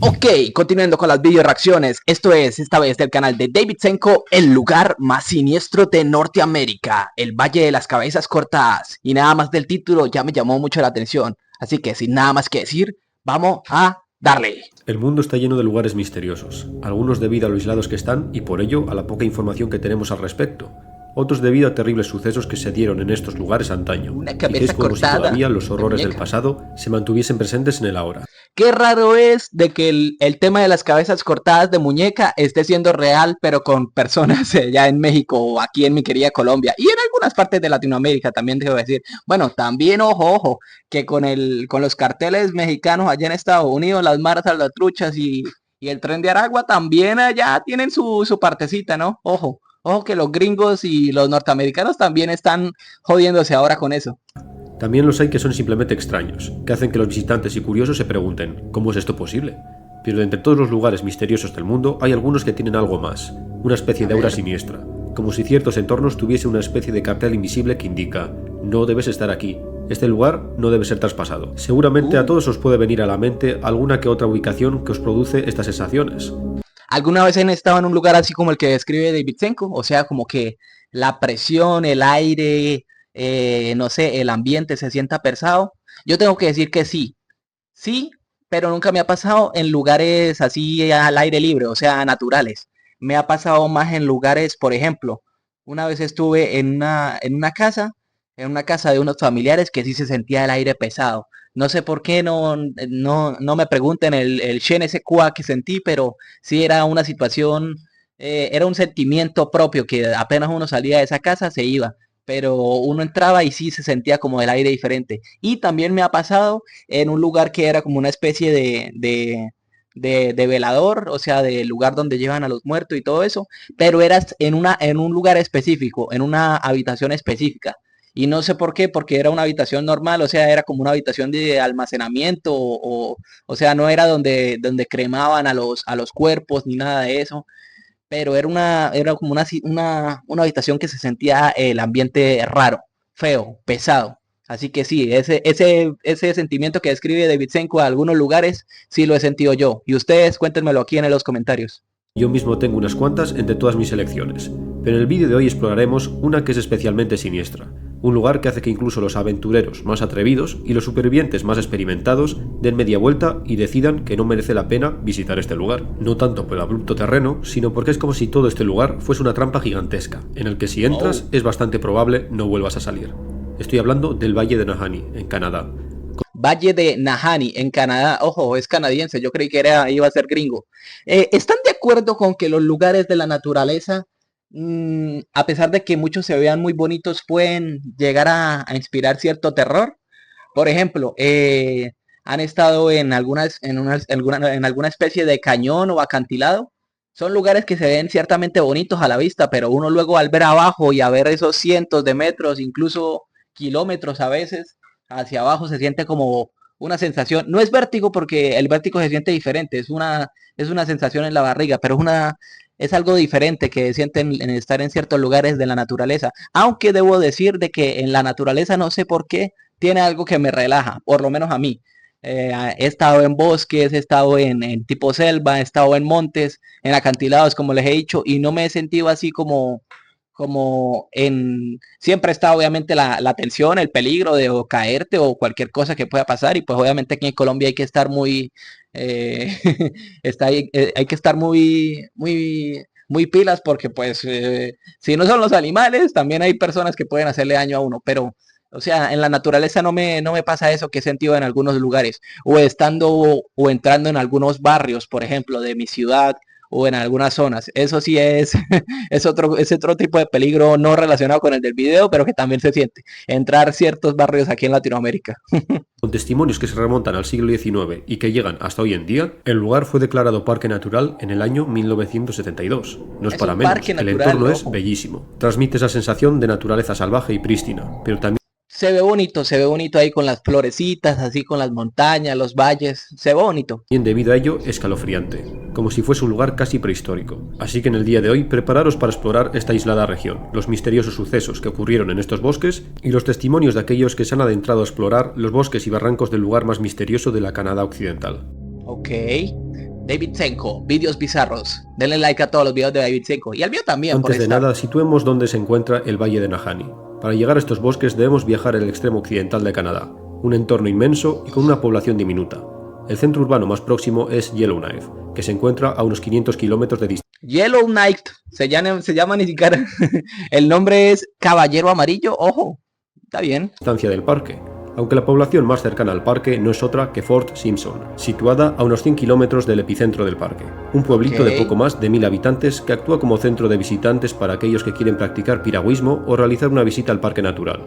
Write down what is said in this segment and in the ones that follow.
Ok, continuando con las video reacciones, esto es esta vez del canal de David Senko, el lugar más siniestro de Norteamérica, el Valle de las Cabezas Cortadas. Y nada más del título ya me llamó mucho la atención, así que sin nada más que decir, vamos a darle. El mundo está lleno de lugares misteriosos, algunos debido a lo aislados que están y por ello a la poca información que tenemos al respecto. Otros debido a terribles sucesos que se dieron en estos lugares antaño, Una y que cabeza es como si cortada todavía los de horrores del muñeca. pasado se mantuviesen presentes en el ahora. Qué raro es de que el tema de las cabezas cortadas de muñeca esté siendo real, pero con personas allá en México o aquí en mi querida Colombia y en algunas partes de Latinoamérica también debo decir. Bueno, también ojo, que con los carteles mexicanos allá en Estados Unidos, las maras salvatruchas y el tren de Aragua también allá tienen su partecita, ¿no? Ojo que los gringos y los norteamericanos también están jodiéndose ahora con eso. También los hay que son simplemente extraños, que hacen que los visitantes y curiosos se pregunten, ¿cómo es esto posible? Pero de entre todos los lugares misteriosos del mundo hay algunos que tienen algo más, una especie de aura siniestra, como si ciertos entornos tuviesen una especie de cartel invisible que indica, no debes estar aquí, este lugar no debe ser traspasado. Seguramente a todos os puede venir a la mente alguna que otra ubicación que os produce estas sensaciones. ¿Alguna vez han estado en un lugar así como el que describe David Senko? O sea, como que la presión, el aire, no sé, el ambiente se sienta pesado. Yo tengo que decir que sí, pero nunca me ha pasado en lugares así al aire libre, o sea, naturales. Me ha pasado más en lugares, por ejemplo, una vez estuve en una casa de unos familiares que sí se sentía el aire pesado. No sé por qué, no me pregunten el je ne sais quoi que sentí, pero sí era una situación, era un sentimiento propio que apenas uno salía de esa casa se iba, pero uno entraba y sí se sentía como el aire diferente. Y también me ha pasado en un lugar que era como una especie de velador, o sea, del lugar donde llevan a los muertos y todo eso, pero eras en un lugar específico, en una habitación específica. Y no sé por qué, porque era una habitación normal, o sea, era como una habitación de almacenamiento, o sea, no era donde cremaban a los cuerpos ni nada de eso, pero era como una habitación que se sentía el ambiente raro, feo, pesado. Así que sí, ese sentimiento que describe David Senko a algunos lugares, sí lo he sentido yo. Y ustedes, cuéntenmelo aquí en los comentarios. Yo mismo tengo unas cuantas entre todas mis selecciones, pero en el vídeo de hoy exploraremos una que es especialmente siniestra, un lugar que hace que incluso los aventureros más atrevidos y los supervivientes más experimentados den media vuelta y decidan que no merece la pena visitar este lugar, no tanto por el abrupto terreno, sino porque es como si todo este lugar fuese una trampa gigantesca, en el que si entras es bastante probable no vuelvas a salir. Estoy hablando del Valle de Nahanni, en Canadá. Valle de Nahanni, en Canadá. Ojo, es canadiense, yo creí que iba a ser gringo. ¿Están de acuerdo con que los lugares de la naturaleza, a pesar de que muchos se vean muy bonitos, pueden llegar a inspirar cierto terror? Por ejemplo, han estado en alguna especie de cañón o acantilado. Son lugares que se ven ciertamente bonitos a la vista, pero uno luego al ver abajo y a ver esos cientos de metros, incluso kilómetros a veces, hacia abajo se siente como una sensación. No es vértigo porque el vértigo se siente diferente, es una sensación en la barriga, pero es algo diferente que sienten en estar en ciertos lugares de la naturaleza. Aunque debo decir de que en la naturaleza no sé por qué tiene algo que me relaja, por lo menos a mí. He estado en bosques, he estado en tipo selva, he estado en montes, en acantilados, como les he dicho, y no me he sentido así siempre está obviamente la tensión, el peligro de o caerte o cualquier cosa que pueda pasar, y pues obviamente aquí en Colombia hay que estar muy, eh, hay que estar muy pilas porque pues si no son los animales, también hay personas que pueden hacerle daño a uno, pero o sea, en la naturaleza no me pasa eso que he sentido en algunos lugares, o estando o entrando en algunos barrios, por ejemplo, de mi ciudad o en algunas zonas. Eso sí es, es otro tipo de peligro no relacionado con el del video, pero que también se siente. Entrar ciertos barrios aquí en Latinoamérica. Con testimonios que se remontan al siglo XIX y que llegan hasta hoy en día, el lugar fue declarado Parque Natural en el año 1972. No es para menos, el entorno es bellísimo. Transmite esa sensación de naturaleza salvaje y prístina, pero también se ve bonito ahí con las florecitas, así con las montañas, los valles, se ve bonito. debido a ello escalofriante, como si fuese un lugar casi prehistórico. Así que en el día de hoy prepararos para explorar esta aislada región, los misteriosos sucesos que ocurrieron en estos bosques y los testimonios de aquellos que se han adentrado a explorar los bosques y barrancos del lugar más misterioso de la Canadá occidental. Ok, David Senko, vídeos bizarros. Denle like a todos los videos de David Senko. Y al mío también, por Antes de estar. nada, situemos dónde se encuentra el Valle de Nahanni. Para llegar a estos bosques debemos viajar al extremo occidental de Canadá, un entorno inmenso y con una población diminuta. El centro urbano más próximo es Yellowknife, que se encuentra a unos 500 kilómetros de Yellowknife, se llama ni siquiera. El nombre es Caballero Amarillo, ojo. Está bien. distancia del parque, aunque la población más cercana al parque no es otra que Fort Simpson, situada a unos 100 kilómetros del epicentro del parque. Un pueblito de poco más de 1000 habitantes que actúa como centro de visitantes para aquellos que quieren practicar piragüismo o realizar una visita al parque natural.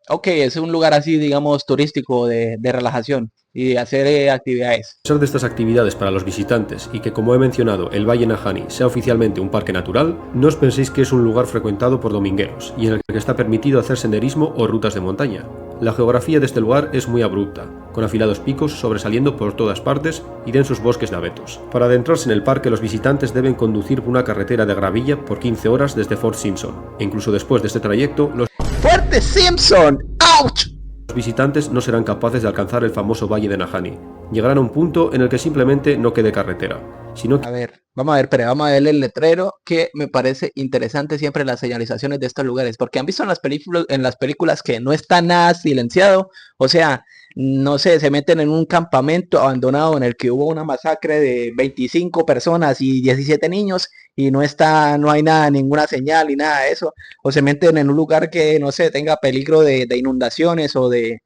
Ok, es un lugar así, digamos, turístico de relajación y de hacer actividades. A pesar de estas actividades para los visitantes y que, como he mencionado, el Valle Nahanni sea oficialmente un parque natural, no os penséis que es un lugar frecuentado por domingueros y en el que está permitido hacer senderismo o rutas de montaña. La geografía de este lugar es muy abrupta, con afilados picos sobresaliendo por todas partes y densos bosques de abetos. Para adentrarse en el parque, los visitantes deben conducir por una carretera de gravilla por 15 horas desde Fort Simpson, e incluso después de este trayecto, los ¡Fuerte Simpson! ¡Ouch! Los visitantes no serán capaces de alcanzar el famoso Valle de Nahanni. Llegarán a un punto en el que simplemente no quede carretera, sino que A ver, vamos a ver el letrero que me parece interesante siempre las señalizaciones de estos lugares, porque han visto en las películas que no está nada silenciado, o sea, no sé, se meten en un campamento abandonado en el que hubo una masacre de 25 personas y 17 niños y no hay nada, ninguna señal ni nada de eso, o se meten en un lugar que no sé, tenga peligro de inundaciones o de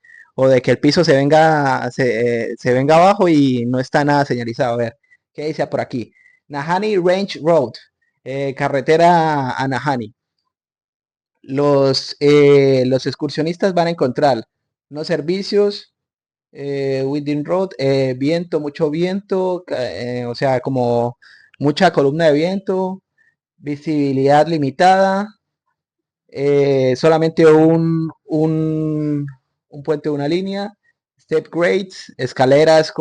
que el piso se venga abajo y no está nada señalizado. A ver. ¿Qué dice por aquí? Nahanni Range Road, carretera a Nahanni. Los excursionistas van a encontrar unos servicios, Winding Road, viento, mucho viento, o sea, como mucha columna de viento, visibilidad limitada, solamente un puente de una línea, step grades, escaleras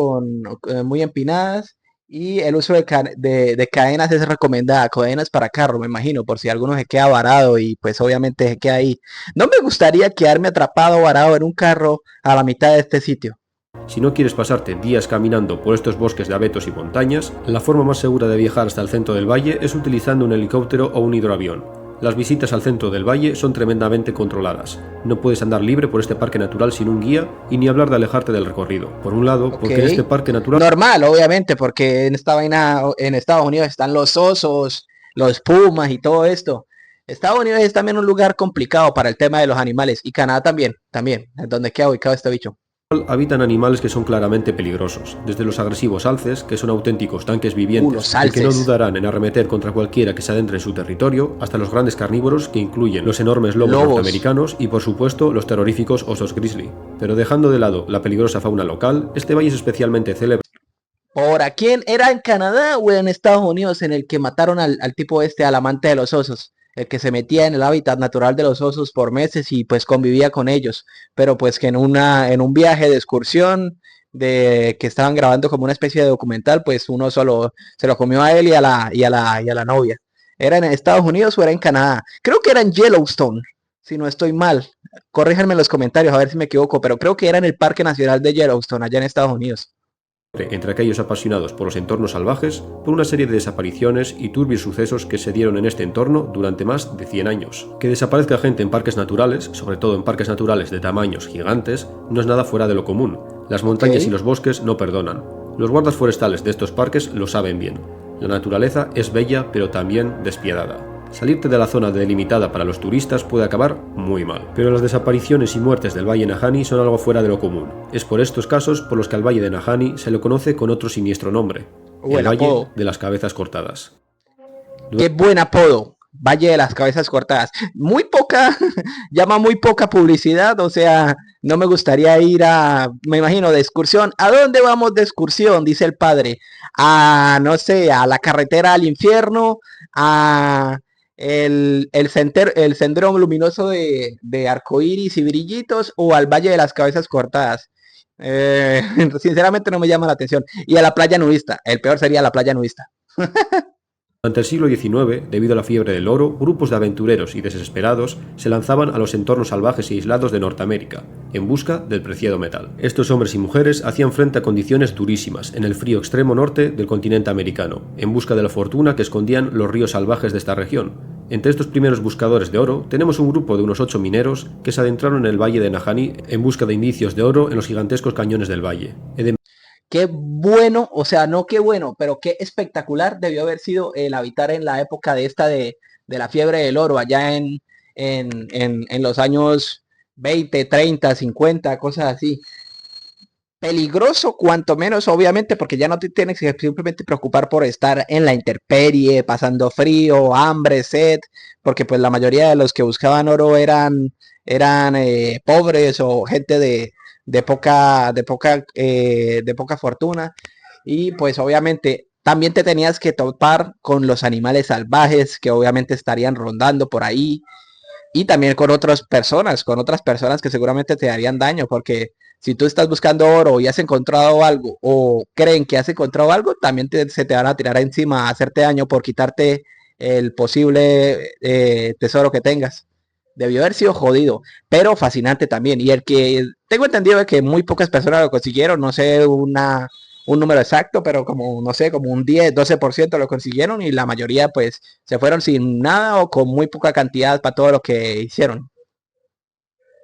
muy empinadas y el uso de cadenas es recomendada, cadenas para carro, me imagino, por si alguno se queda varado y pues obviamente se queda ahí. No me gustaría quedarme atrapado o varado en un carro a la mitad de este sitio. si no quieres pasarte días caminando por estos bosques de abetos y montañas, la forma más segura de viajar hasta el centro del valle es utilizando un helicóptero o un hidroavión. Las visitas al centro del valle son tremendamente controladas. No puedes andar libre por este parque natural sin un guía y ni hablar de alejarte del recorrido. Por un lado, porque en este parque natural... Normal, obviamente, porque en esta vaina, en Estados Unidos están los osos, los pumas y todo esto. Estados Unidos es también un lugar complicado para el tema de los animales. Y Canadá también, es donde queda ubicado este bicho. Habitan animales que son claramente peligrosos, desde los agresivos alces, que son auténticos tanques vivientes y que no dudarán en arremeter contra cualquiera que se adentre en su territorio, hasta los grandes carnívoros que incluyen los enormes lobos norteamericanos y por supuesto los terroríficos osos grizzly. Pero dejando de lado la peligrosa fauna local, este valle es especialmente célebre. ¿Por quién era en Canadá o en Estados Unidos en el que mataron al tipo este, al amante de los osos? El que se metía en el hábitat natural de los osos por meses y pues convivía con ellos, pero pues que en un viaje de excursión que estaban grabando como una especie de documental, pues uno solo se lo comió a él y a la novia. ¿Era en Estados Unidos o era en Canadá? Creo que era en Yellowstone, si no estoy mal. Corríjanme en los comentarios a ver si me equivoco, pero creo que era en el Parque Nacional de Yellowstone, allá en Estados Unidos. Entre aquellos apasionados por los entornos salvajes, por una serie de desapariciones y turbios sucesos que se dieron en este entorno durante más de 100 años. Que desaparezca gente en parques naturales, sobre todo en parques naturales de tamaños gigantes, no es nada fuera de lo común. Las montañas y los bosques no perdonan. Los guardas forestales de estos parques lo saben bien. La naturaleza es bella, pero también despiadada. Salirte de la zona delimitada para los turistas puede acabar muy mal. Pero las desapariciones y muertes del Valle Nahanni son algo fuera de lo común. Es por estos casos por los que al Valle de Nahanni se le conoce con otro siniestro nombre, el Valle de las Cabezas Cortadas. ¡Qué buen apodo! Valle de las Cabezas Cortadas. Muy poca, llama muy poca publicidad, o sea, no me gustaría ir me imagino, de excursión. ¿A dónde vamos de excursión? Dice el padre. No sé, a la carretera al infierno, a el sendero luminoso de arcoíris y brillitos o al Valle de las Cabezas Cortadas. Sinceramente no me llama la atención. Y a la playa nudista. El peor sería la playa nudista. Durante el siglo XIX, debido a la fiebre del oro, grupos de aventureros y desesperados se lanzaban a los entornos salvajes y aislados de Norteamérica, en busca del preciado metal. Estos hombres y mujeres hacían frente a condiciones durísimas en el frío extremo norte del continente americano, en busca de la fortuna que escondían los ríos salvajes de esta región. Entre estos primeros buscadores de oro, tenemos un grupo de unos 8 mineros que se adentraron en el valle de Nahanni en busca de indicios de oro en los gigantescos cañones del valle. Qué bueno, o sea, no qué bueno, pero qué espectacular debió haber sido el habitar en la época de la fiebre del oro, allá en los años 20, 30, 50, cosas así. Peligroso, cuanto menos, obviamente, porque ya no te tienes que simplemente preocupar por estar en la intemperie, pasando frío, hambre, sed, porque pues la mayoría de los que buscaban oro eran pobres o gente de poca fortuna. Y pues obviamente también te tenías que topar con los animales salvajes que obviamente estarían rondando por ahí y también con otras personas que seguramente te harían daño, porque si tú estás buscando oro y has encontrado algo o creen que has encontrado algo, también se te van a tirar encima a hacerte daño por quitarte el posible tesoro que tengas. Debió haber sido jodido, pero fascinante también. Y el que tengo entendido es que muy pocas personas lo consiguieron, no sé un número exacto, pero como, no sé, como un 10, 12% lo consiguieron y la mayoría pues se fueron sin nada o con muy poca cantidad para todo lo que hicieron.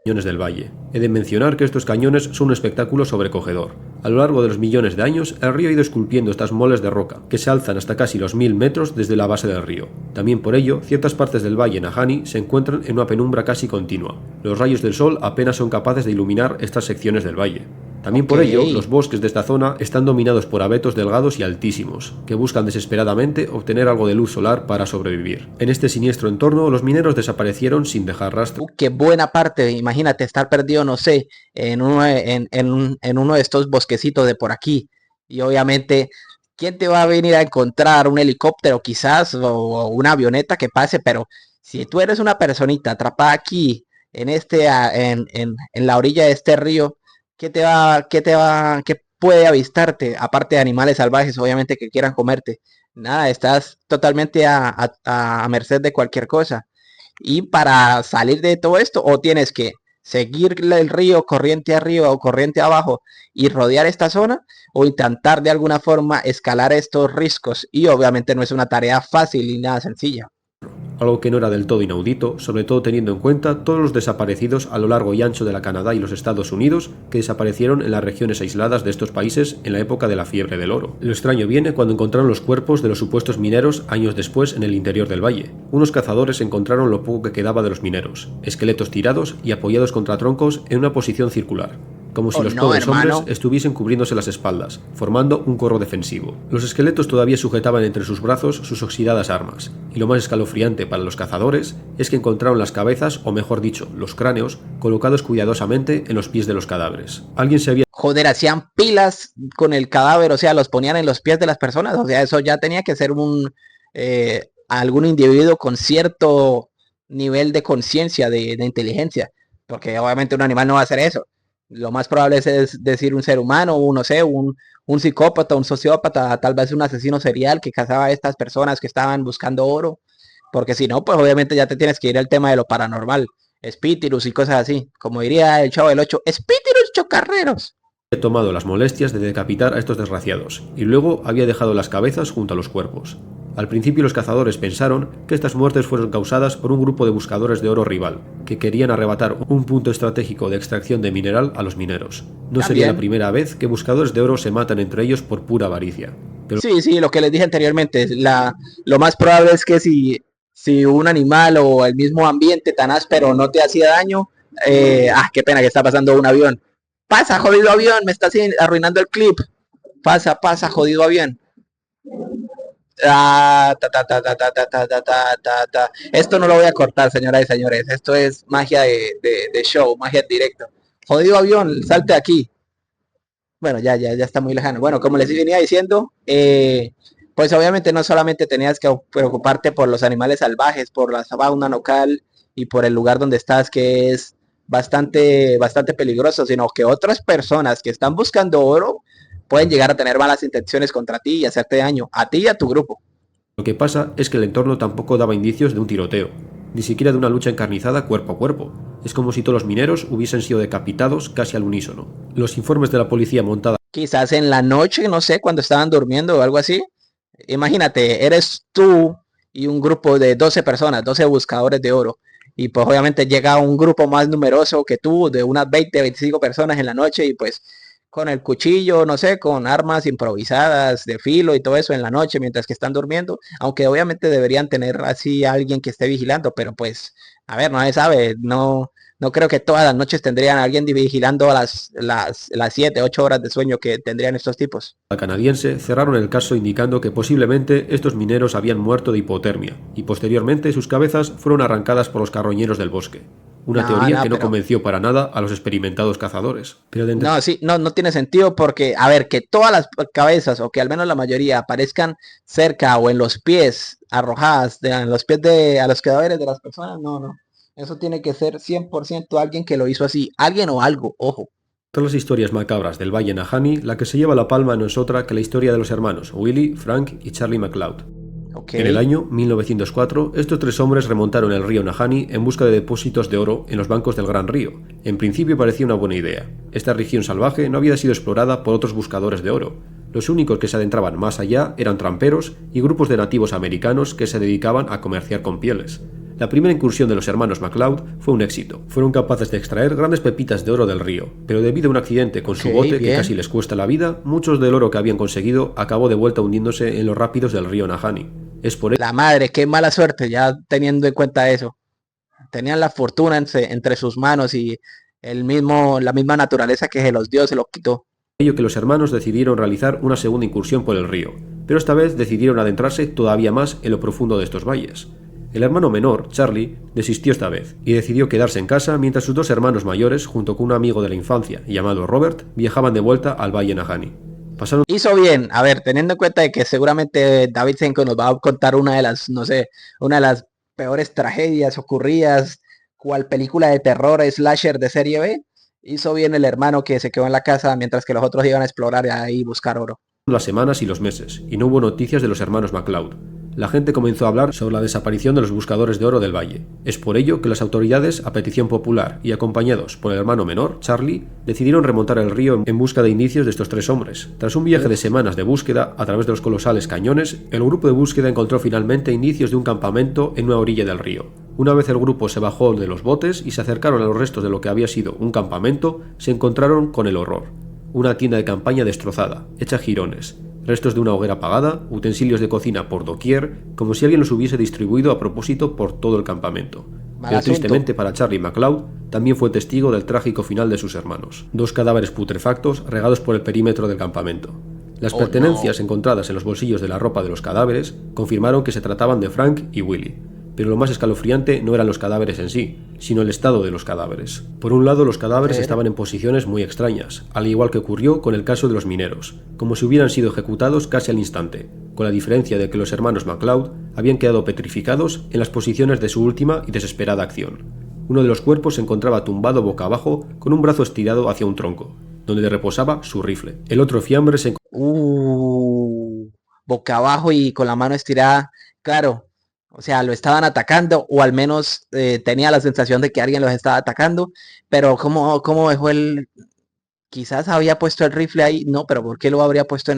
Cañones del valle. He de mencionar que estos cañones son un espectáculo sobrecogedor. A lo largo de los millones de años, el río ha ido esculpiendo estas moles de roca, que se alzan hasta casi los 1000 metros desde la base del río. También por ello, ciertas partes del valle Nahanni se encuentran en una penumbra casi continua. Los rayos del sol apenas son capaces de iluminar estas secciones del valle. También por ello, los bosques de esta zona están dominados por abetos delgados y altísimos, que buscan desesperadamente obtener algo de luz solar para sobrevivir. En este siniestro entorno, los mineros desaparecieron sin dejar rastro. Qué buena parte, imagínate estar perdido, no sé, en uno de estos bosquecitos de por aquí. Y obviamente, ¿quién te va a venir a encontrar? Un helicóptero quizás o una avioneta que pase, pero si tú eres una personita atrapada aquí, en la orilla de este río, qué puede avistarte? Aparte de animales salvajes, obviamente, que quieran comerte. Nada, estás totalmente a merced de cualquier cosa. Y para salir de todo esto, o tienes que seguir el río corriente arriba o corriente abajo y rodear esta zona, o intentar de alguna forma escalar estos riscos. Y obviamente no es una tarea fácil y nada sencilla. Algo que no era del todo inaudito, sobre todo teniendo en cuenta todos los desaparecidos a lo largo y ancho de la Canadá y los Estados Unidos que desaparecieron en las regiones aisladas de estos países en la época de la fiebre del oro. Lo extraño viene cuando encontraron los cuerpos de los supuestos mineros años después en el interior del valle. Unos cazadores encontraron lo poco que quedaba de los mineros, esqueletos tirados y apoyados contra troncos en una posición circular, como si los pobres hombres estuviesen cubriéndose las espaldas, formando un corro defensivo. Los esqueletos todavía sujetaban entre sus brazos sus oxidadas armas, y lo más escalofriante para los cazadores es que encontraron las cabezas, o mejor dicho, los cráneos, colocados cuidadosamente en los pies de los cadáveres. Alguien se había... Joder, hacían pilas con el cadáver, o sea, los ponían en los pies de las personas, o sea, eso ya tenía que ser algún individuo con cierto nivel de conciencia, de inteligencia, porque obviamente un animal no va a hacer eso. Lo más probable es decir un ser humano, no sé, un psicópata, un sociópata, tal vez un asesino serial que cazaba a estas personas que estaban buscando oro, porque si no, pues obviamente ya te tienes que ir al tema de lo paranormal, espíritus y cosas así, como diría el Chavo del Ocho, espíritus chocarreros. tomado las molestias de decapitar a estos desgraciados, y luego había dejado las cabezas junto a los cuerpos. Al principio los cazadores pensaron que estas muertes fueron causadas por un grupo de buscadores de oro rival, que querían arrebatar un punto estratégico de extracción de mineral a los mineros. No sería la primera vez que buscadores de oro se matan entre ellos por pura avaricia. Pero... Sí, lo que les dije anteriormente, lo más probable es que si un animal o el mismo ambiente tan áspero no te hacía daño, qué pena que está pasando un avión. Pasa, jodido avión, me está arruinando el clip. Pasa, jodido avión. Esto no lo voy a cortar, señoras y señores. Esto es magia de show, magia en directo. Jodido avión, salte aquí. Bueno, ya está muy lejano. Bueno, como les venía diciendo, pues obviamente no solamente tenías que preocuparte por los animales salvajes, por la fauna local y por el lugar donde estás, que es bastante peligroso, sino que otras personas que están buscando oro pueden llegar a tener malas intenciones contra ti y hacerte daño, a ti y a tu grupo. Lo que pasa es que el entorno tampoco daba indicios de un tiroteo, ni siquiera de una lucha encarnizada cuerpo a cuerpo. Es como si todos los mineros hubiesen sido decapitados casi al unísono. Los informes de la policía montada Quizás en la noche, no sé, cuando estaban durmiendo o algo así. Imagínate, eres tú y un grupo de 12 personas, 12 buscadores de oro. Y pues obviamente llega un grupo más numeroso que tú, de unas 20, 25 personas en la noche y pues con el cuchillo, no sé, con armas improvisadas de filo y todo eso en la noche mientras que están durmiendo. Aunque obviamente deberían tener así alguien que esté vigilando, pero pues, a ver, no se sabe, no creo que todas las noches tendrían a alguien vigilando a las 7, 8 horas de sueño que tendrían estos tipos. canadiense cerraron el caso indicando que posiblemente estos mineros habían muerto de hipotermia y posteriormente sus cabezas fueron arrancadas por los carroñeros del bosque. Una No, teoría no, que no pero convenció para nada a los experimentados cazadores. Pero de entre no, sí, no tiene sentido porque, a ver, que todas las cabezas o que al menos la mayoría aparezcan cerca o en los pies arrojadas, en los pies a los cadáveres de las personas, no. Eso tiene que ser 100% alguien que lo hizo así, alguien o algo, ojo. todas las historias macabras del Valle Nahanni, la que se lleva la palma no es otra que la historia de los hermanos Willie, Frank y Charlie McLeod. Ok, En el año 1904, estos tres hombres remontaron el río Nahanni en busca de depósitos de oro en los bancos del Gran Río. En principio parecía una buena idea. Esta región salvaje no había sido explorada por otros buscadores de oro. Los únicos que se adentraban más allá eran tramperos y grupos de nativos americanos que se dedicaban a comerciar con pieles. La primera incursión de los hermanos McLeod fue un éxito. Fueron capaces de extraer grandes pepitas de oro del río, pero debido a un accidente con su ok, bote que bien. casi les cuesta la vida, muchos del oro que habían conseguido acabó de vuelta hundiéndose en los rápidos del río Nahanni. Es por La madre, qué mala suerte, ya teniendo en cuenta eso. Tenían la fortuna entre sus manos y la misma naturaleza que se los dio, se los quitó. ello que los hermanos decidieron realizar una segunda incursión por el río, pero esta vez decidieron adentrarse todavía más en lo profundo de estos valles. El hermano menor, Charlie, desistió esta vez y decidió quedarse en casa mientras sus dos hermanos mayores, junto con un amigo de la infancia llamado Robert, viajaban de vuelta al Valle Nahanni. Pasaron Hizo bien, a ver, teniendo en cuenta de que seguramente David Senko nos va a contar una de las, no sé, una de las peores tragedias ocurridas, cual película de terror slasher de serie B, hizo bien el hermano que se quedó en la casa mientras que los otros iban a explorar y ahí buscar oro. las semanas y los meses, y no hubo noticias de los hermanos McLeod. La gente comenzó a hablar sobre la desaparición de los buscadores de oro del valle. Es por ello que las autoridades, a petición popular y acompañados por el hermano menor, Charlie, decidieron remontar el río en busca de indicios de estos tres hombres. Tras un viaje de semanas de búsqueda a través de los colosales cañones, el grupo de búsqueda encontró finalmente indicios de un campamento en una orilla del río. Una vez el grupo se bajó de los botes y se acercaron a los restos de lo que había sido un campamento, se encontraron con el horror. Una tienda de campaña destrozada, hecha jirones, restos de una hoguera apagada, utensilios de cocina por doquier, como si alguien los hubiese distribuido a propósito por todo el campamento. Mal Pero asunto. tristemente para Charlie McLeod, también fue testigo del trágico final de sus hermanos. Dos cadáveres putrefactos regados por el perímetro del campamento. Las pertenencias encontradas en los bolsillos de la ropa de los cadáveres confirmaron que se trataban de Frank y Willie. Pero lo más escalofriante no eran los cadáveres en sí, sino el estado de los cadáveres. Por un lado, los cadáveres estaban en posiciones muy extrañas, al igual que ocurrió con el caso de los mineros, como si hubieran sido ejecutados casi al instante, con la diferencia de que los hermanos McLeod habían quedado petrificados en las posiciones de su última y desesperada acción. Uno de los cuerpos se encontraba tumbado boca abajo con un brazo estirado hacia un tronco, donde reposaba su rifle. El otro fiambre se Boca abajo y con la mano estirada, claro. O sea, lo estaban atacando, o al menos tenía la sensación de que alguien los estaba atacando, pero ¿cómo dejó quizás había puesto el rifle ahí? No, pero ¿por qué lo habría puesto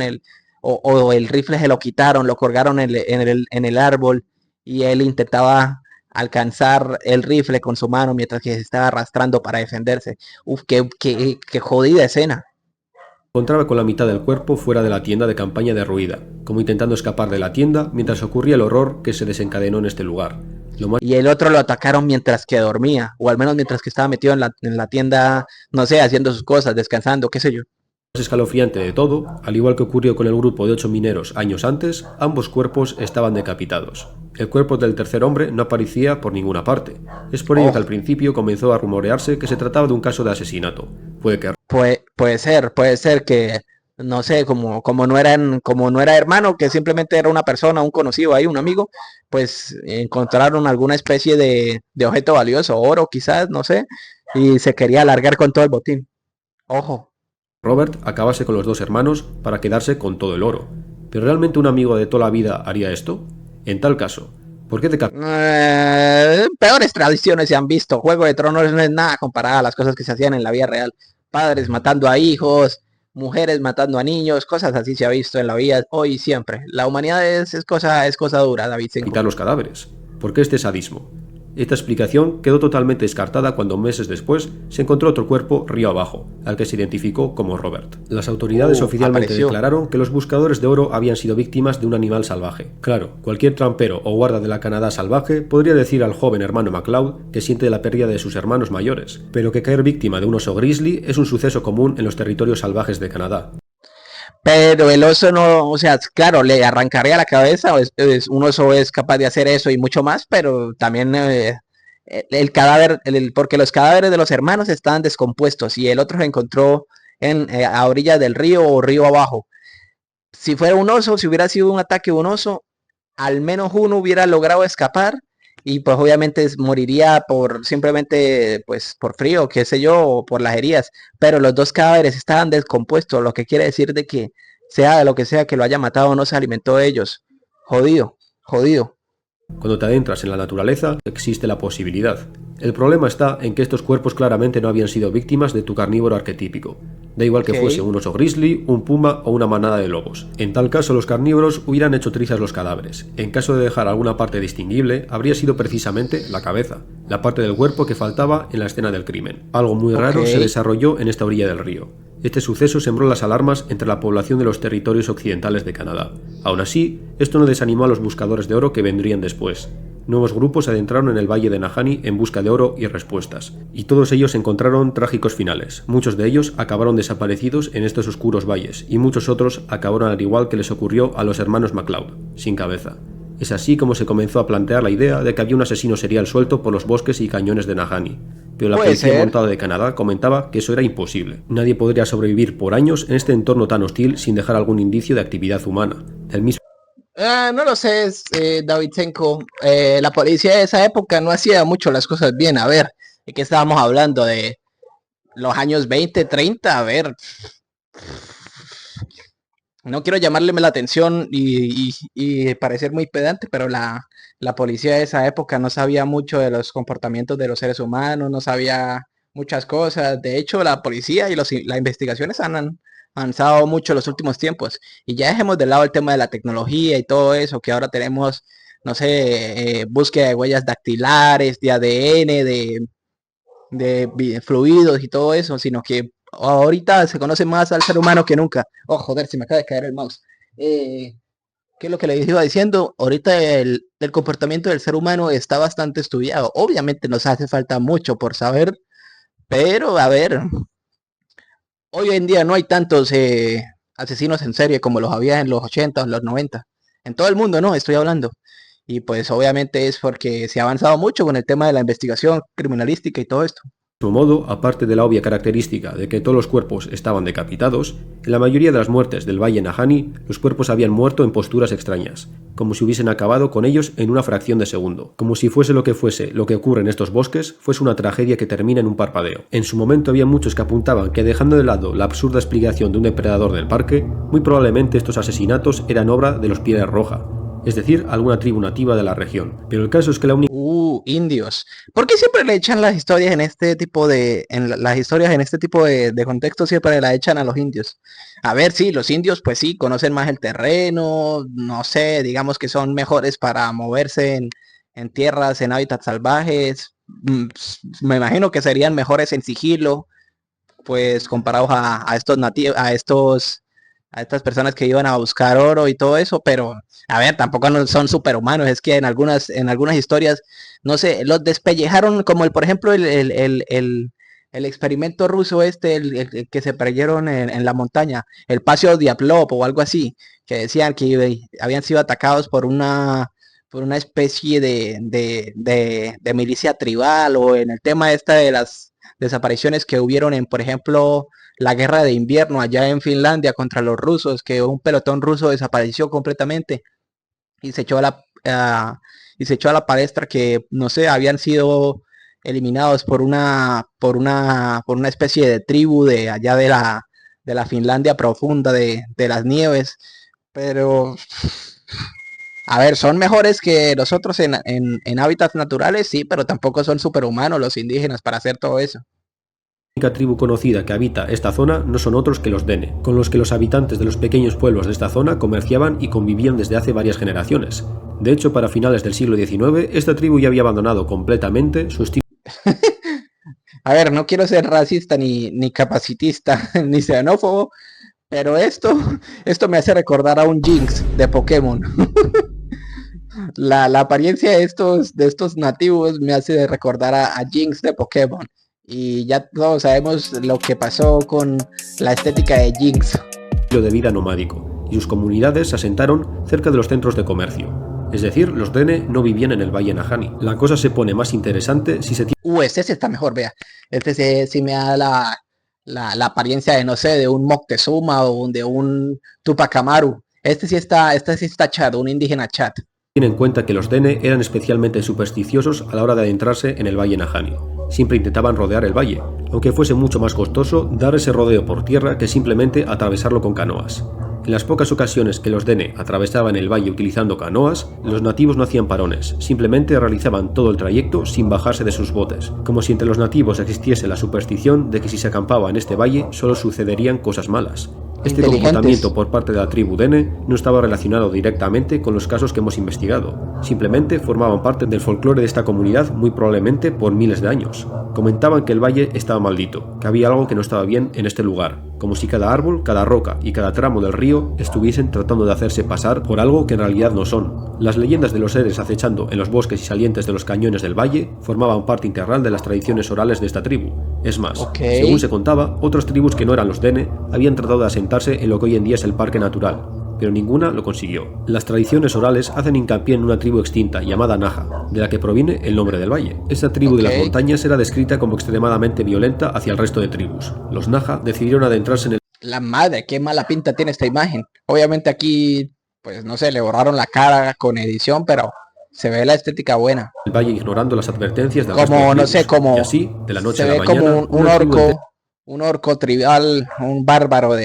o el rifle se lo quitaron, lo colgaron en el árbol y él intentaba alcanzar el rifle con su mano mientras que se estaba arrastrando para defenderse? Uf, qué jodida escena. encontraba con la mitad del cuerpo fuera de la tienda de campaña derruida, como intentando escapar de la tienda mientras ocurría el horror que se desencadenó en este lugar. Lo más Y el otro lo atacaron mientras que dormía, o al menos mientras que estaba metido en la tienda, no sé, haciendo sus cosas, descansando, qué sé yo. escalofriante de todo, al igual que ocurrió con el grupo de 8 mineros años antes, ambos cuerpos estaban decapitados. El cuerpo del tercer hombre no aparecía por ninguna parte. Es por ello que al principio comenzó a rumorearse que se trataba de un caso de asesinato. Puede ser que, no sé, como no era hermano, que simplemente era una persona, un conocido ahí, un amigo, pues encontraron alguna especie de objeto valioso, oro quizás, no sé, y se quería alargar con todo el botín. Ojo. Robert acabase con los dos hermanos para quedarse con todo el oro. ¿Pero realmente un amigo de toda la vida haría esto? En tal caso, ¿por qué Peores tradiciones se han visto. Juego de Tronos no es nada comparada a las cosas que se hacían en la vida real. Padres matando a hijos, mujeres matando a niños, cosas así se ha visto en la vida hoy y siempre. La humanidad es cosa dura, David Cinco. decapitar los cadáveres? ¿Por qué este sadismo? Esta explicación quedó totalmente descartada cuando meses después se encontró otro cuerpo río abajo, al que se identificó como Robert. Las autoridades oficialmente Apareció. declararon que los buscadores de oro habían sido víctimas de un animal salvaje. Claro, cualquier trampero o guarda de la Canadá salvaje podría decir al joven hermano MacLeod que siente la pérdida de sus hermanos mayores, pero que caer víctima de un oso grizzly es un suceso común en los territorios salvajes de Canadá. Pero el oso no, o sea, claro, le arrancaría la cabeza, un oso es capaz de hacer eso y mucho más, pero también el cadáver, porque los cadáveres de los hermanos estaban descompuestos y el otro se encontró a orillas del río o río abajo. Si fuera un oso, si hubiera sido un ataque de un oso, al menos uno hubiera logrado escapar y pues obviamente moriría por simplemente pues por frío, qué sé yo, o por las heridas, pero los dos cadáveres estaban descompuestos, lo que quiere decir de que sea de lo que sea que lo haya matado, no se alimentó de ellos. Jodido, jodido. Cuando te adentras en la naturaleza, existe la posibilidad. El problema está en que estos cuerpos claramente no habían sido víctimas de tu carnívoro arquetípico. Da igual que fuese un oso grizzly, un puma o una manada de lobos. En tal caso, los carnívoros hubieran hecho trizas los cadáveres. En caso de dejar alguna parte distinguible, habría sido precisamente la cabeza, la parte del cuerpo que faltaba en la escena del crimen. Algo muy raro se desarrolló en esta orilla del río. Este suceso sembró las alarmas entre la población de los territorios occidentales de Canadá. Aún así, esto no desanimó a los buscadores de oro que vendrían después. Nuevos grupos se adentraron en el valle de Nahanni en busca de oro y respuestas, y todos ellos encontraron trágicos finales. Muchos de ellos acabaron desaparecidos en estos oscuros valles, y muchos otros acabaron al igual que les ocurrió a los hermanos MacLeod, sin cabeza. Es así como se comenzó a plantear la idea de que había un asesino serial suelto por los bosques y cañones de Nahanni, pero la policía montada de Canadá comentaba que eso era imposible. Nadie podría sobrevivir por años en este entorno tan hostil sin dejar algún indicio de actividad humana. El mismo No lo sé, Davidchenko. La policía de esa época no hacía mucho las cosas bien. A ver, ¿de qué estábamos hablando? ¿De los años 20, 30? A ver, no quiero llamarle la atención y parecer muy pedante, pero la policía de esa época no sabía mucho de los comportamientos de los seres humanos, no sabía muchas cosas. De hecho, la policía y las investigaciones han avanzado mucho en los últimos tiempos. Y ya dejemos de lado el tema de la tecnología y todo eso, que ahora tenemos, no sé, búsqueda de huellas dactilares, de ADN, de fluidos y todo eso, sino que ahorita se conoce más al ser humano que nunca. Oh, joder, se me acaba de caer el mouse. ¿Qué es lo que le iba diciendo? Ahorita el comportamiento del ser humano está bastante estudiado. Obviamente nos hace falta mucho por saber, pero a ver, hoy en día no hay tantos asesinos en serie como los había en los 80 o en los 90. En todo el mundo, ¿no? Estoy hablando. Y pues obviamente es porque se ha avanzado mucho con el tema de la investigación criminalística y todo esto. modo, aparte de la obvia característica de que todos los cuerpos estaban decapitados, en la mayoría de las muertes del Valle Nahanni, los cuerpos habían muerto en posturas extrañas, como si hubiesen acabado con ellos en una fracción de segundo, como si fuese lo que ocurre en estos bosques, fuese una tragedia que termina en un parpadeo. En su momento había muchos que apuntaban que, dejando de lado la absurda explicación de un depredador del parque, muy probablemente estos asesinatos eran obra de los Pieles Roja, es decir, alguna tribu nativa de la región. Pero el caso es que la única... Indios. ¿Por qué siempre le echan las historias en este tipo las historias en este tipo de contexto siempre la echan a los indios? A ver, sí, los indios pues sí, conocen más el terreno, no sé, digamos que son mejores para moverse en tierras, en hábitats salvajes. Me imagino que serían mejores en sigilo, pues comparados a estos nativos, a estas personas que iban a buscar oro y todo eso, pero a ver, tampoco no son superhumanos, es que en algunas historias, no sé, los despellejaron como por ejemplo el experimento ruso el que se perdieron en la montaña, el Paseo Diablov o algo así, que decían que habían sido atacados por una especie de milicia tribal, o en el tema esta de las desapariciones que hubieron en, por ejemplo, la guerra de invierno allá en Finlandia contra los rusos, que un pelotón ruso desapareció completamente y se echó a la palestra que, no sé, habían sido eliminados por una especie de tribu de allá de la Finlandia profunda de las nieves. Pero A ver, son mejores que nosotros en hábitats naturales, sí, pero tampoco son superhumanos los indígenas para hacer todo eso. La única tribu conocida que habita esta zona no son otros que los Dene, con los que los habitantes de los pequeños pueblos de esta zona comerciaban y convivían desde hace varias generaciones. De hecho, para finales del siglo XIX, esta tribu ya había abandonado completamente su estilo. A ver, no quiero ser racista ni capacitista ni xenófobo, pero esto me hace recordar a un Jinx de Pokémon. La apariencia de estos nativos me hace recordar a Jinx de Pokémon. Y ya todos sabemos lo que pasó con la estética de Jinx. De vida nomádico, y sus comunidades se asentaron cerca de los centros de comercio. Es decir, los Dene no vivían en el Valle Nahani. La cosa se pone más interesante si se tiene... Este sí está mejor, vea. Sí me da la apariencia de, no sé, de un Moctezuma o de un Tupac Amaru. Este sí está chat, un indígena chat. Tiene en cuenta que los Dene eran especialmente supersticiosos a la hora de adentrarse en el Valle Nahani. Siempre intentaban rodear el valle, aunque fuese mucho más costoso dar ese rodeo por tierra que simplemente atravesarlo con canoas. En las pocas ocasiones que los Dene atravesaban el valle utilizando canoas, los nativos no hacían parones, simplemente realizaban todo el trayecto sin bajarse de sus botes, como si entre los nativos existiese la superstición de que si se acampaba en este valle solo sucederían cosas malas. Este comportamiento por parte de la tribu Dene no estaba relacionado directamente con los casos que hemos investigado, simplemente formaban parte del folclore de esta comunidad muy probablemente por miles de años. Comentaban que el valle estaba maldito, que había algo que no estaba bien en este lugar, como si cada árbol, cada roca y cada tramo del río estuviesen tratando de hacerse pasar por algo que en realidad no son. Las leyendas de los seres acechando en los bosques y salientes de los cañones del valle formaban parte integral de las tradiciones orales de esta tribu. Es más, según se contaba, otras tribus que no eran los Dene habían tratado de asentarse en lo que hoy en día es el Parque Natural, pero ninguna lo consiguió. Las tradiciones orales hacen hincapié en una tribu extinta llamada Naja, de la que proviene el nombre del valle. Esta tribu de las montañas era descrita como extremadamente violenta hacia el resto de tribus. Los Naja decidieron adentrarse en el... La madre, qué mala pinta tiene esta imagen. Obviamente aquí, pues no sé, le borraron la cara con edición, pero se ve la estética buena. El valle ignorando las advertencias del resto de tribus. No sé, como... Y así, de la noche a la mañana, como un orco tribal, un bárbaro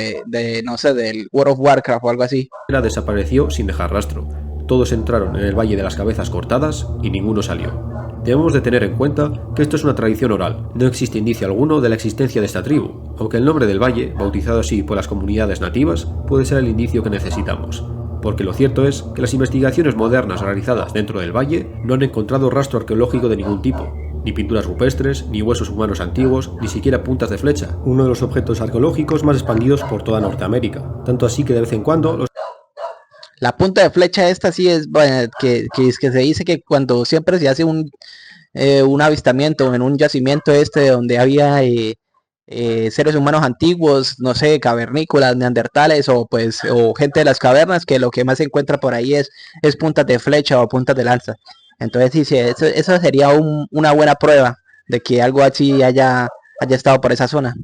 no sé, del World of Warcraft o algo así. Desapareció sin dejar rastro. Todos entraron en el Valle de las Cabezas Cortadas y ninguno salió. Debemos de tener en cuenta que esto es una tradición oral, no existe indicio alguno de la existencia de esta tribu, aunque el nombre del valle, bautizado así por las comunidades nativas, puede ser el indicio que necesitamos. Porque lo cierto es que las investigaciones modernas realizadas dentro del valle no han encontrado rastro arqueológico de ningún tipo, ni pinturas rupestres, ni huesos humanos antiguos, ni siquiera puntas de flecha, uno de los objetos arqueológicos más expandidos por toda Norteamérica, tanto así que de vez en cuando los... La punta de flecha esta sí es que se dice que cuando siempre se hace un avistamiento en un yacimiento donde había seres humanos antiguos, no sé, cavernícolas, neandertales o gente de las cavernas, que lo que más se encuentra por ahí es puntas de flecha o puntas de lanza. Entonces sí, eso sería una buena prueba de que algo así haya estado por esa zona.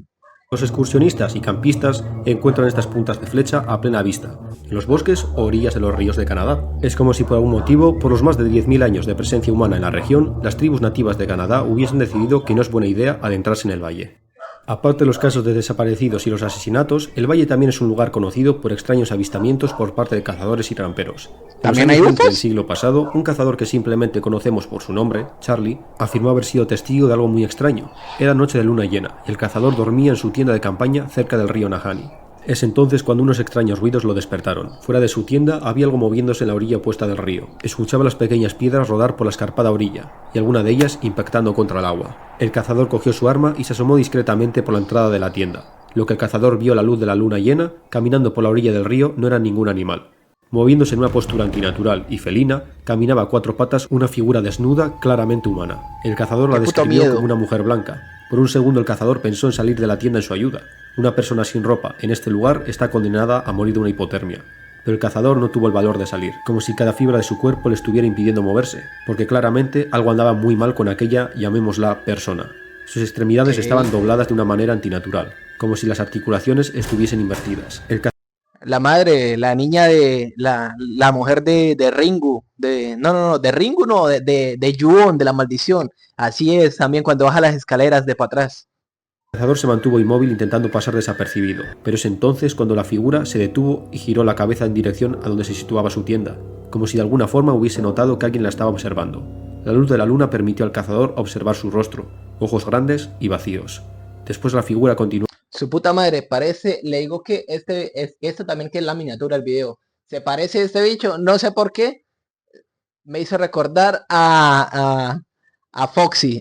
Los excursionistas y campistas encuentran estas puntas de flecha a plena vista, en los bosques o orillas de los ríos de Canadá. Es como si por algún motivo, por los más de 10.000 años de presencia humana en la región, las tribus nativas de Canadá hubiesen decidido que no es buena idea adentrarse en el valle. Aparte de los casos de desaparecidos y los asesinatos, el valle también es un lugar conocido por extraños avistamientos por parte de cazadores y tramperos. ¿También hay UFOs? En el siglo pasado, un cazador que simplemente conocemos por su nombre, Charlie, afirmó haber sido testigo de algo muy extraño. Era noche de luna llena, y el cazador dormía en su tienda de campaña cerca del río Nahani. Es entonces cuando unos extraños ruidos lo despertaron. Fuera de su tienda había algo moviéndose en la orilla opuesta del río. Escuchaba las pequeñas piedras rodar por la escarpada orilla, y alguna de ellas impactando contra el agua. El cazador cogió su arma y se asomó discretamente por la entrada de la tienda. Lo que el cazador vio a la luz de la luna llena, caminando por la orilla del río, no era ningún animal. Moviéndose en una postura antinatural y felina, caminaba a cuatro patas una figura desnuda, claramente humana. El cazador la describió como una mujer blanca. Por un segundo el cazador pensó en salir de la tienda en su ayuda. Una persona sin ropa en este lugar está condenada a morir de una hipotermia. Pero el cazador no tuvo el valor de salir, como si cada fibra de su cuerpo le estuviera impidiendo moverse, porque claramente algo andaba muy mal con aquella, llamémosla, persona. Sus extremidades estaban dobladas de una manera antinatural, como si las articulaciones estuviesen invertidas. La madre, la niña de la mujer de Ringu, de Ringu no, de Yuon, de la maldición. Así es también cuando baja las escaleras de para atrás. El cazador se mantuvo inmóvil intentando pasar desapercibido, pero es entonces cuando la figura se detuvo y giró la cabeza en dirección a donde se situaba su tienda. como si de alguna forma hubiese notado que alguien la estaba observando. La luz de la luna permitió al cazador observar su rostro, ojos grandes y vacíos. Después la figura continuó. Su puta madre, parece, le digo que esto también que es la miniatura del video. Se parece a este bicho, no sé por qué, me hizo recordar a Foxy.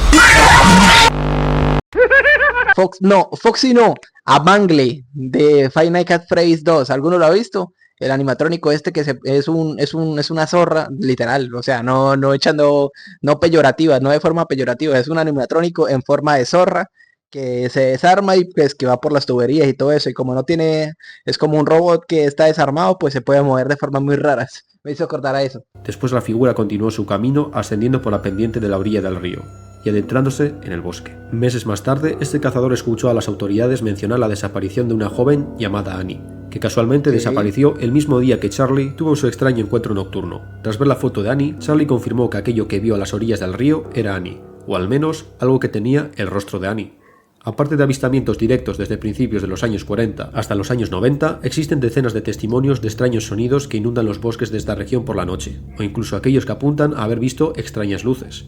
Foxy no, a Bangley de Five Nights at Freddy's 2. ¿Alguno lo ha visto? El animatrónico este que es una zorra, literal, o sea, no echando, no peyorativa, no de forma peyorativa, es un animatrónico en forma de zorra que se desarma y pues que va por las tuberías y todo eso, y como no tiene, es como un robot que está desarmado, pues se puede mover de formas muy raras. Me hizo acordar a eso. Después la figura continuó su camino ascendiendo por la pendiente de la orilla del río y adentrándose en el bosque. Meses más tarde, este cazador escuchó a las autoridades mencionar la desaparición de una joven llamada Annie, que casualmente desapareció el mismo día que Charlie tuvo su extraño encuentro nocturno. Tras ver la foto de Annie, Charlie confirmó que aquello que vio a las orillas del río era Annie, o al menos algo que tenía el rostro de Annie. Aparte de avistamientos directos desde principios de los años 40 hasta los años 90, existen decenas de testimonios de extraños sonidos que inundan los bosques de esta región por la noche, o incluso aquellos que apuntan a haber visto extrañas luces.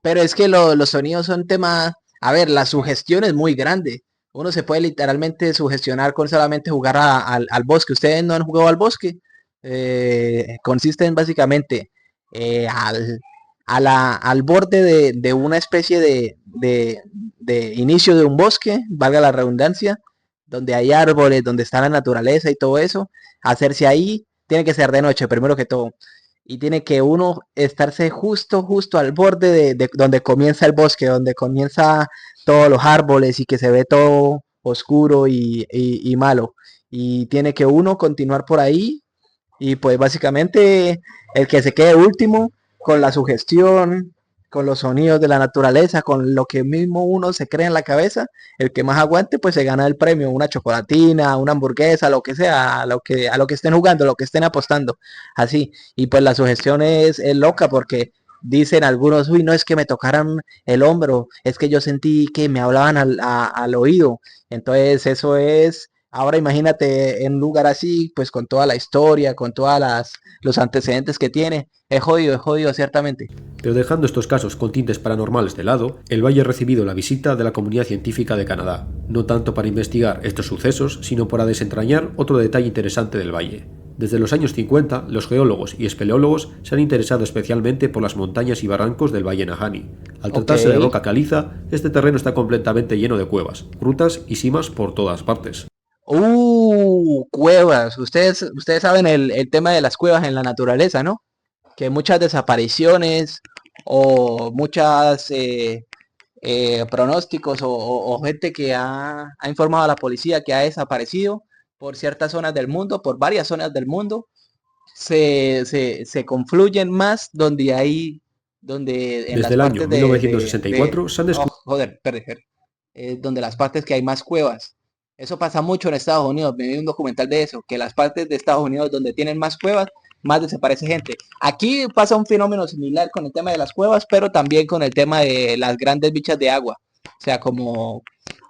Pero es que los sonidos son tema, a ver, la sugestión es muy grande. Uno se puede literalmente sugestionar con solamente jugar al bosque. ¿Ustedes no han jugado al bosque? Consiste en básicamente al, al borde de una especie de inicio de un bosque, valga la redundancia, donde hay árboles, donde está la naturaleza y todo eso. Hacerse ahí, tiene que ser de noche, primero que todo, y tiene que uno estarse justo al borde de donde comienza el bosque, donde comienza todos los árboles y que se ve todo oscuro y malo. Y tiene que uno continuar por ahí y pues básicamente el que se quede último con la sugestión, con los sonidos de la naturaleza, con lo que mismo uno se cree en la cabeza, el que más aguante pues se gana el premio, una chocolatina, una hamburguesa, lo que sea, a lo que estén jugando, lo que estén apostando, así. Y pues la sugestión es loca porque dicen algunos, uy, no es que me tocaran el hombro, es que yo sentí que me hablaban al oído. Entonces eso es, ahora imagínate en un lugar así, pues con toda la historia, con todas los antecedentes que tiene, es jodido ciertamente. Pero dejando estos casos con tintes paranormales de lado, el valle ha recibido la visita de la comunidad científica de Canadá, no tanto para investigar estos sucesos, sino para desentrañar otro detalle interesante del valle. Desde los años 50, los geólogos y espeleólogos se han interesado especialmente por las montañas y barrancos del Valle Nahanni. Al tratarse de roca caliza, este terreno está completamente lleno de cuevas, grutas y simas por todas partes. Cuevas. Ustedes saben el tema de las cuevas en la naturaleza, ¿no? Que muchas desapariciones o muchas pronósticos o gente que ha informado a la policía que ha desaparecido por ciertas zonas del mundo, por varias zonas del mundo, se confluyen más donde hay, donde en Desde las el año partes 1964 se han descubierto... joder, donde las partes que hay más cuevas. Eso pasa mucho en Estados Unidos. Me vi un documental de eso, que las partes de Estados Unidos donde tienen más cuevas, más desaparece gente. Aquí pasa un fenómeno similar con el tema de las cuevas, pero también con el tema de las grandes bichas de agua. O sea, como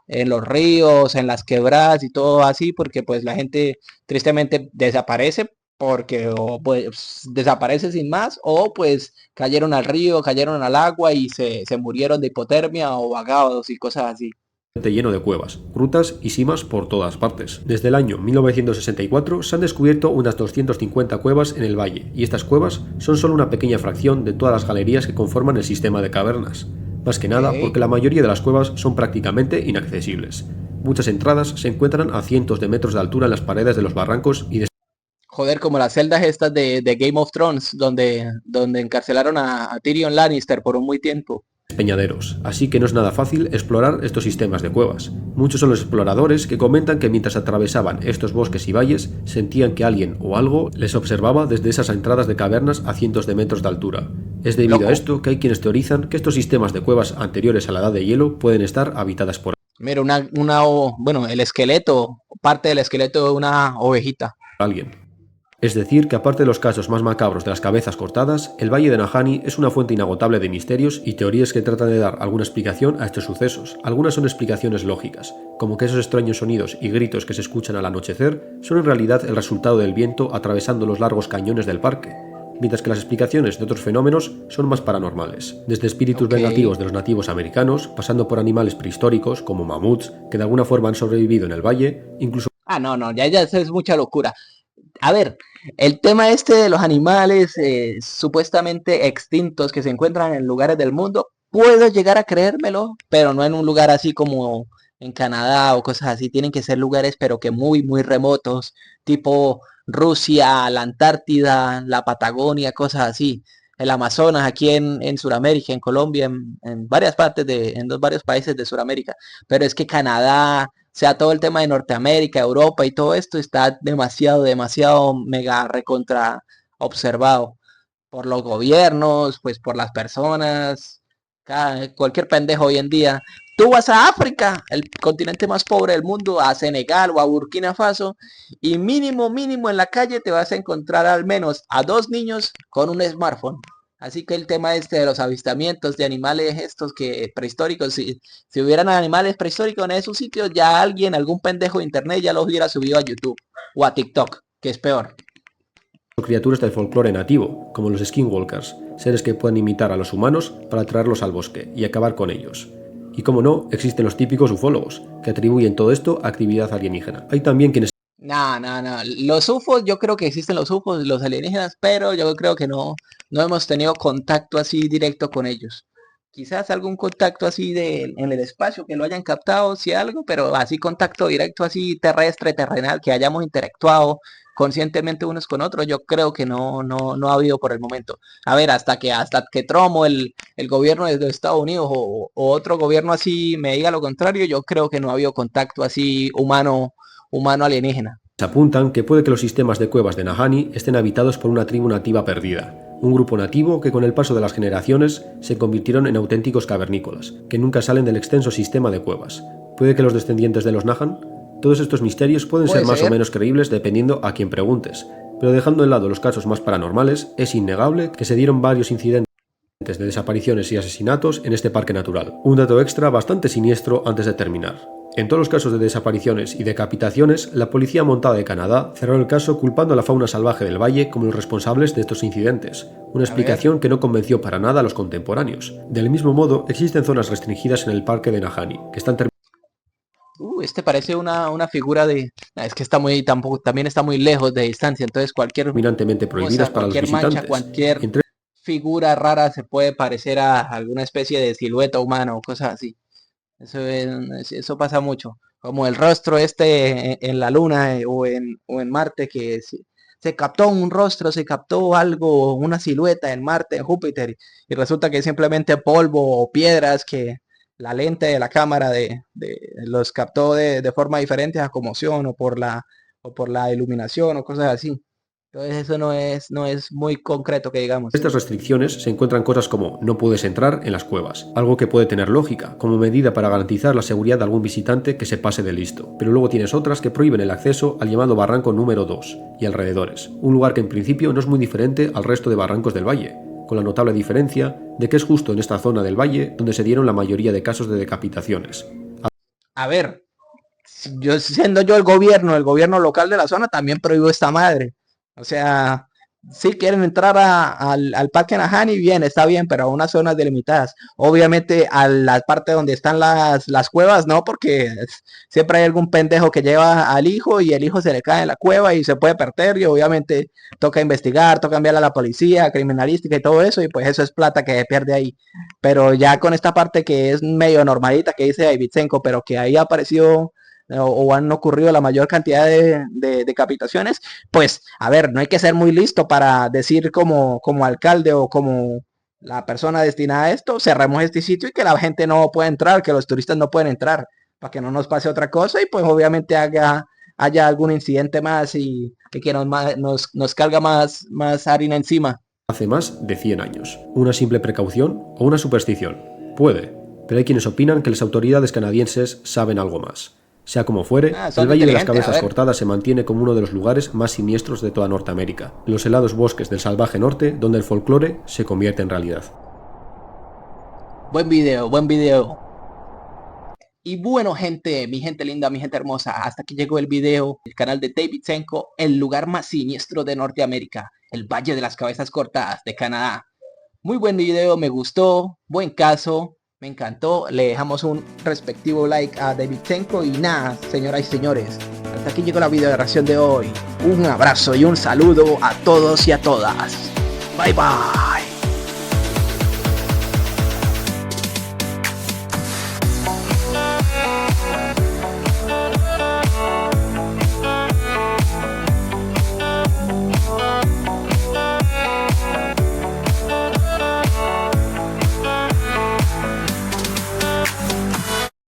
en los ríos, en las quebradas y todo así, porque pues la gente tristemente desaparece porque o pues desaparece sin más o pues cayeron al río, cayeron al agua y se murieron de hipotermia o ahogados y cosas así. Lleno de cuevas, grutas y simas por todas partes. Desde el año 1964 se han descubierto unas 250 cuevas en el valle, y estas cuevas son solo una pequeña fracción de todas las galerías que conforman el sistema de cavernas. Más que nada porque la mayoría de las cuevas son prácticamente inaccesibles. Muchas entradas se encuentran a cientos de metros de altura en las paredes de los barrancos y Joder, como las celdas estas de Game of Thrones, donde encarcelaron a Tyrion Lannister por un muy tiempo. Peñaderos, así que no es nada fácil explorar estos sistemas de cuevas. Muchos son los exploradores que comentan que mientras atravesaban estos bosques y valles, sentían que alguien o algo les observaba desde esas entradas de cavernas a cientos de metros de altura. Es debido a esto que hay quienes teorizan que estos sistemas de cuevas anteriores a la edad de hielo pueden estar habitadas por Mira, bueno, el esqueleto, parte del esqueleto de una ovejita. alguien. Es decir, que aparte de los casos más macabros de las cabezas cortadas, el Valle de Nahanni es una fuente inagotable de misterios y teorías que tratan de dar alguna explicación a estos sucesos. Algunas son explicaciones lógicas, como que esos extraños sonidos y gritos que se escuchan al anochecer son en realidad el resultado del viento atravesando los largos cañones del parque. mientras que las explicaciones de otros fenómenos son más paranormales, desde espíritus vengativos de los nativos americanos, pasando por animales prehistóricos como mamuts, que de alguna forma han sobrevivido en el valle, incluso... Ah, no, no, ya eso es mucha locura. A ver, el tema este de los animales supuestamente extintos que se encuentran en lugares del mundo, puedo llegar a creérmelo, pero no en un lugar así como en Canadá o cosas así. Tienen que ser lugares, pero que muy, muy remotos, tipo Rusia, la Antártida, la Patagonia, cosas así. El Amazonas, aquí en Sudamérica, en Colombia, en varias partes varios países de Sudamérica. Pero es que Canadá, o sea, todo el tema de Norteamérica, Europa y todo esto está demasiado, demasiado mega recontra observado por los gobiernos, pues por las personas, cualquier pendejo hoy en día. Tú vas a África, el continente más pobre del mundo, a Senegal o a Burkina Faso, y mínimo, mínimo en la calle te vas a encontrar al menos a 2 niños con un smartphone. Así que el tema este de los avistamientos de animales estos que prehistóricos, si hubieran animales prehistóricos en esos sitios, ya alguien, algún pendejo de internet ya los hubiera subido a YouTube o a TikTok, que es peor. Criaturas del folclore nativo, como los skinwalkers, seres que pueden imitar a los humanos para traerlos al bosque y acabar con ellos. Y como no, existen los típicos ufólogos, que atribuyen todo esto a actividad alienígena. Hay también quienes... No, no, no. Los UFOs, yo creo que existen los UFOs, los alienígenas, pero yo creo que no hemos tenido contacto así directo con ellos. Quizás algún contacto así en el espacio que lo hayan captado, sí algo, pero así contacto directo, así terrestre, terrenal, que hayamos interactuado conscientemente unos con otros, yo creo que no ha habido por el momento. A ver, hasta que Trump o el gobierno de Estados Unidos o otro gobierno así me diga lo contrario, yo creo que no ha habido contacto así humano alienígena. apuntan que puede que los sistemas de cuevas de Nahanni estén habitados por una tribu nativa perdida, un grupo nativo que con el paso de las generaciones se convirtieron en auténticos cavernícolas, que nunca salen del extenso sistema de cuevas. Puede que los descendientes de los Nahan. Todos estos misterios pueden ser más o menos creíbles dependiendo a quien preguntes, pero dejando de lado los casos más paranormales, es innegable que se dieron varios incidentes de desapariciones y asesinatos en este parque natural. Un dato extra bastante siniestro antes de terminar. En todos los casos de desapariciones y decapitaciones, la Policía Montada de Canadá cerró el caso culpando a la fauna salvaje del valle como los responsables de estos incidentes, una explicación que no convenció para nada a los contemporáneos. Del mismo modo, existen zonas restringidas en el parque de Nahanni, que están Este parece una figura de... Es que está también está muy lejos de distancia, entonces cualquier terminantemente prohibidas para los visitantes. Mancha, cualquier figura rara se puede parecer a alguna especie de silueta humana o cosas así. Eso pasa mucho. Como el rostro en la luna o en Marte, que se captó un rostro, se captó algo, una silueta en Marte, en Júpiter, y resulta que es simplemente polvo o piedras que la lente de la cámara los captó de forma diferente a conmoción o por la iluminación o cosas así. Entonces eso no es muy concreto que digamos. Estas restricciones se encuentran cosas como no puedes entrar en las cuevas, algo que puede tener lógica, como medida para garantizar la seguridad de algún visitante que se pase de listo. Pero luego tienes otras que prohíben el acceso al llamado barranco número 2 y alrededores, un lugar que en principio no es muy diferente al resto de barrancos del valle, con la notable diferencia de que es justo en esta zona del valle donde se dieron la mayoría de casos de decapitaciones. A ver, siendo yo el gobierno local de la zona, también prohíbo esta madre. O sea, si quieren entrar al parque Nahanni, bien, está bien, pero a unas zonas delimitadas. Obviamente a la parte donde están las cuevas, no, porque siempre hay algún pendejo que lleva al hijo y el hijo se le cae en la cueva y se puede perder y obviamente toca investigar, toca enviar a la policía, criminalística y todo eso y pues eso es plata que se pierde ahí. Pero ya con esta parte que es medio normalita que dice Davidsenko, pero que ahí ha aparecido o han ocurrido la mayor cantidad de decapitaciones, pues, a ver, no hay que ser muy listo para decir como alcalde o como la persona destinada a esto, cerremos este sitio y que la gente no pueda entrar, que los turistas no pueden entrar, para que no nos pase otra cosa y pues obviamente haya algún incidente más y que nos carga más harina encima. Hace más de 100 años. ¿Una simple precaución o una superstición? Puede, pero hay quienes opinan que las autoridades canadienses saben algo más. Sea como fuere, el Valle de las Cabezas Cortadas se mantiene como uno de los lugares más siniestros de toda Norteamérica, los helados bosques del salvaje norte donde el folclore se convierte en realidad. Buen video, buen video. Y bueno, gente, mi gente linda, mi gente hermosa, hasta aquí llegó el video del canal de Dave Bitsenko, el lugar más siniestro de Norteamérica, el Valle de las Cabezas Cortadas de Canadá. Muy buen video, me gustó, buen caso, me encantó. Le dejamos un respectivo like a David Bitsenko y nada, señoras y señores, hasta aquí llegó la video reacción de hoy. Un abrazo y un saludo a todos y a todas. Bye bye.